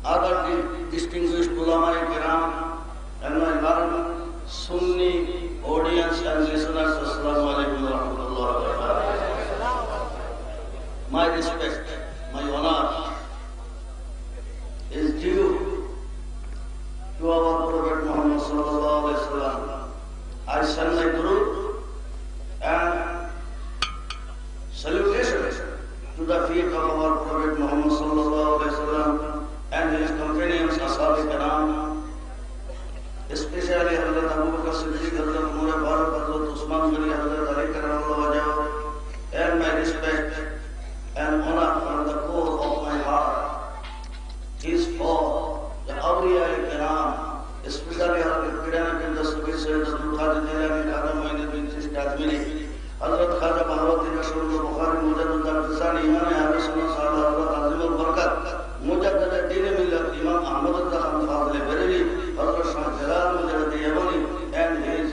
other distinguished ulama kiram, and my learned Sunni audience and listeners, Assalamu alaikum wa rahmatullahi wa barakatuh. My respect, my honor is due to our Prophet Muhammad sallallahu alaihi wasallam. I send my durood and salutation to the feet of our Prophet Muhammad sallallahu alaihi wasallam and his companions, Ashab-e Kiram, especially Hazrat Abu Bakr Siddiq, Hazrat Umar Farooq, Hazrat Usman Ghani, Hazrat Ali Karramallahu wajhahu, and my respect and honor from the core of my heart is for the Awliya-e Kiram, especially Hazrat Pidana Kinda Subhi Sayyid Abdul Qadir Jilani, Khaja Mu'in bin Chish Kazmini, Hazrat Khaja Bahawati Rasulullah Bukhari, Mujaddid al-Fisani, Imam Ahlus Sunnah Sahaba, Hazrat Azim al-Barakat, Mujaddid al-Din Millat, Imam Ahmad al-Khan Fadl Bereli, Hazrat Shah Jalal Mujaddid Yamani, and his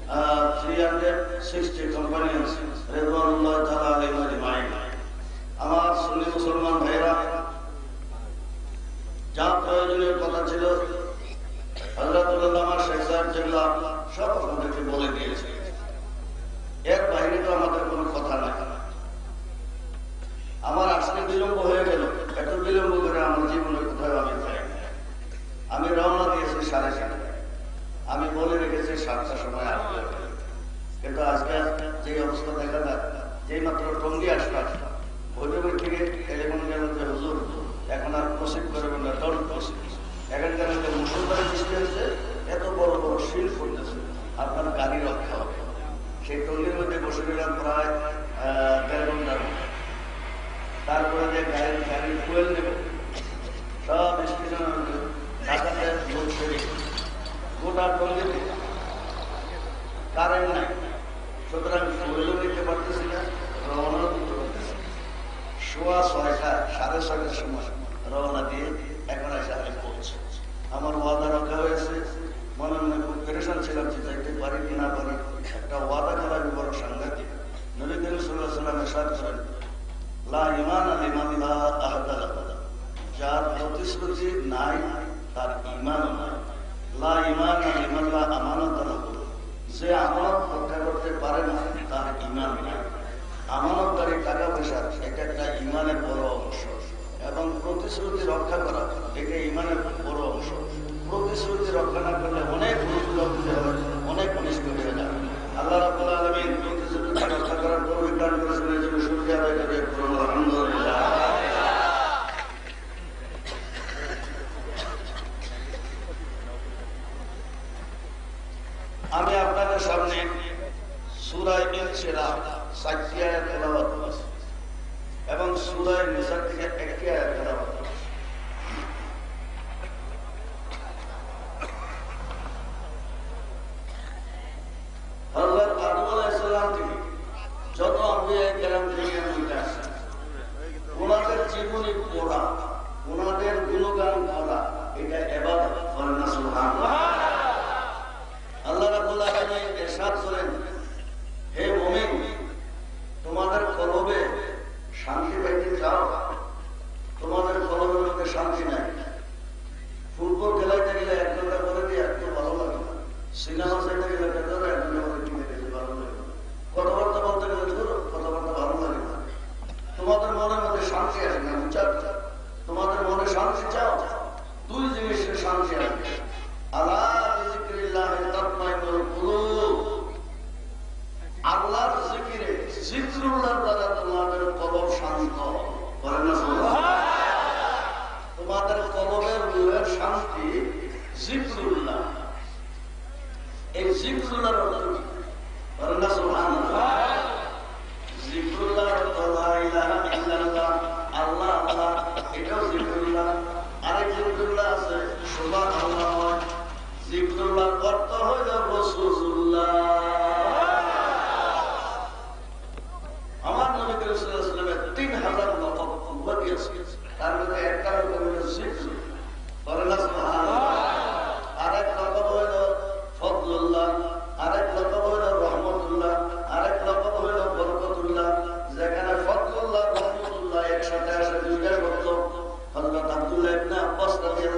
360 companions, Ridwanullah Ta'ala alayhim ajma'in. আমার সুন্নি মুসলমান ভাইরা, যা প্রয়োজনীয় কথা ছিল হযরতুল আল্লামা শেখ সাহেব জিল্লা সব আপনাদেরকে বলে দিয়েছে। এর বাইরে তো আমাদের কোনো কথা নাই। আমার আসলে বিলম্ব হয়ে গেল, এত বিলম্ব করে আমার জীবনে কোথাও আমি যাই। আমি রওনা দিয়েছি 7:30, আমি বলে রেখেছি 7টার সময় আসবে, কিন্তু আজকে যে অবস্থা দেখা যায়, যেই মাত্র টঙ্গী আসলাম ভৈরবের থেকে টেলিফোন গেল যে হুজুর এখন আর প্রসিড করবেন না, ডোন্ট প্রসিড। এখানকার যে মুসলমানের সৃষ্টি হয়েছে, এত বড় বড় শিল করতেছে, আপনার গাড়ি রক্ষা হবে। সেই টঙ্গির মধ্যে বসে গেলাম প্রায় 1.5 ঘন্টার মতো। তারপরে যে গাড়ির ফুয়েল নেব, সব স্টেশন ঢাকাতে গোটা টঙ্গিতে কারেন্ট নাই, সুতরাং ফুয়েলও নিতে পারতেছি না, রওনাও দিতে পারতেছি। 6:15 6:30 সময় রওনা দিয়ে এখন এসে আমি পৌঁছে। আমার ওয়াদা রাখা হয়েছে, মনে মনে খুব পেরেশান ছিলাম যে যাইতে পারি কি না পারি। একটা ওয়াদা করা বড় সাংঘাতিক। নবী করিম সাল্লাল্লাহু আলাইহি ওয়াসাল্লাম ইরশাদ করেন, লা ঈমানা লিমান লা আহদা লাহু, যার প্রতিশ্রুতি নাই তার ঈমান নাই। লা ঈমানা লিমান লা আমানাতা লাহু, যে আমানত রক্ষা করতে পারে না তার ঈমান নাই। আমানতকারী টাকা পয়সা এটা একটা ঈমানের বড় অংশ, এবং প্রতিশ্রুতি রক্ষা করা এটা ঈমানের বড় অংশ। প্রতিশ্রুতি রক্ষা না করলে অনেক ভুল হবে, অনেক অনিষ্ট হয়ে যাবে। আল্লাহ রাব্বুল আলামিন প্রতিশ্রুতি রক্ষা করার তৌফিক দান করেছেন, এই জন্য শুকরিয়া আদায় করে বলুন আলহামদুলিল্লাহ। আমি আপনাদের সামনে সূরা ইনশিরাহ 7টি আয়াত তেলাওয়াত করেছি এবং সূরা নিসা থেকে 1টি আয়াত তেলাওয়াত করেছি। হযরত আদম আলাইহিস সালাম থেকে যত আম্বিয়া কেরাম দুনিয়ার মধ্যে আসেন, ওনাদের জীবনী পড়া, ওনাদের গুণগান করা, এটা ইবাদত। বলেন না সুবহানাল্লাহ। আল্লাহ রাব্বুল আলামিন ইরশাদ করেন, হে মুমিন, তোমাদের কলবে শান্তি পাইতে চাও? তোমাদের কলবের মধ্যে শান্তি নাই। ফুটবল খেলাইতে গেলে 1 ঘন্টা করে দিয়ে একটু ভালো লাগে না, সিনেমা চাইতে গেলে 1 ঘন্টা করে কিনে গেলে ভালো লাগে না, কথাবার্তা বলতে গেলে কথাবার্তা ভালো লাগে না। তোমাদের মনের মধ্যে শান্তি আসে না, তোমাদের মনে শান্তি চাও? 2 জিনিসের শান্তি আসবে। আলা বিযিকরিল্লাহি তাতমাইন্নুল কুলুব, আল্লাহর জিকিরে, জিকরুল্লাহর দ্বারা তোমাদের কলব শান্ত। বলেন না সুবহানাল্লাহ। তোমাদের কলবের রূহের শান্তি জিকরুল্লাহ। এই জিকরুল্লাহর অর্থ কি? বলেন না সুবহানাল্লাহ। জিকরুল্লাহর অর্থ লা ইলাহা ইল্লাল্লাহ, আল্লাহ আল্লাহ, এটাও জিকরুল্লাহ। আরেক জিকরুল্লাহ আছে সুবহানাল্লাহ। জিকরুল্লাহর অর্থ হলো রাসূলুল্লাহ। আমার নবী করিম সাল্লাল্লাহু আলাইহি ওয়াসাল্লামের 3000 লকব উপাধি আছে, তার মধ্যে একটা লকব হলো জিকর। বলেন না সুবহানাল্লাহ। আরেক লকব হলো ফজলুল্লাহ, আরেক লকব হলো রহমতুল্লাহ, আরেক লকব হলো বরকতুল্লাহ। যেখানে ফজলুল্লাহ রহমতুল্লাহ একসাথে আসে, 2টা শব্দ। হযরত আব্দুল্লাহ ইবনে আব্বাস রাদিয়াল্লাহু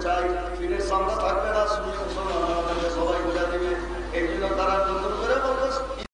চাই, ফিরে আমরা থাকবে